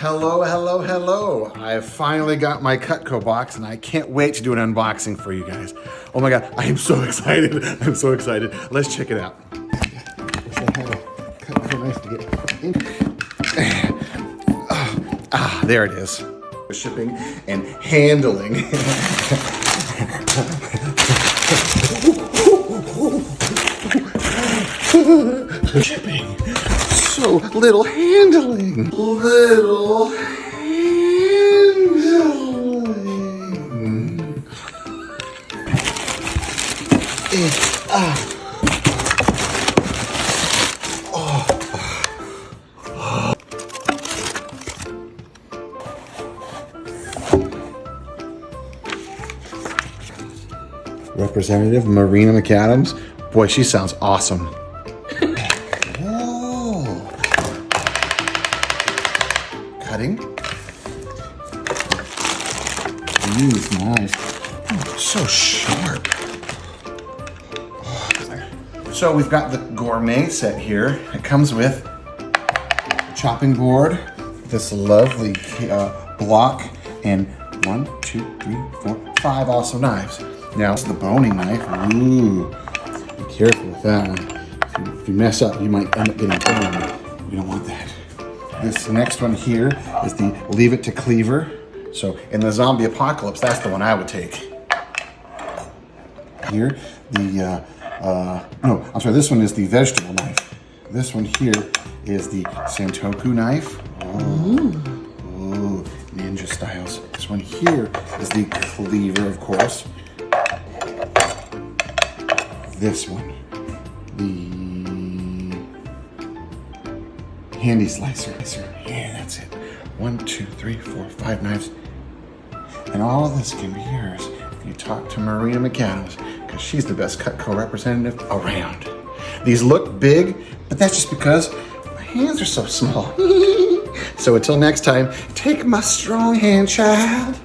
Hello, hello, hello. I finally got my Cutco box and I can't wait to do an unboxing for you guys. Oh my God, I am so excited. I'm so excited. Let's check it out. Wish I had a Cutco knife to get in. There it is. Shipping and handling. Shipping. So little handling. Little handling. Representative Marina McAdams. Boy, she sounds awesome. Cutting. These knives. Oh, so sharp. So we've got the gourmet set here. It comes with a chopping board, this lovely block, and 1, 2, 3, 4, 5 also knives. Now it's the boning knife. Ooh, be careful with that one. If you mess up, you might end up getting burned. We don't want that. This next one here is the leave it to cleaver. So in the zombie apocalypse, that's the one I would take. Here, the, no, I'm sorry, this one is the vegetable knife. This one here is the Santoku knife. Ooh, ninja styles. This one here is the cleaver, of course. This one, the handy slicer. Yeah, that's it. 1, 2, 3, 4, 5 knives. And all of this can be yours if you talk to Marina McAdams, because she's the best Cutco representative around. These look big, but that's just because my hands are so small. So until next time, take my strong hand, child.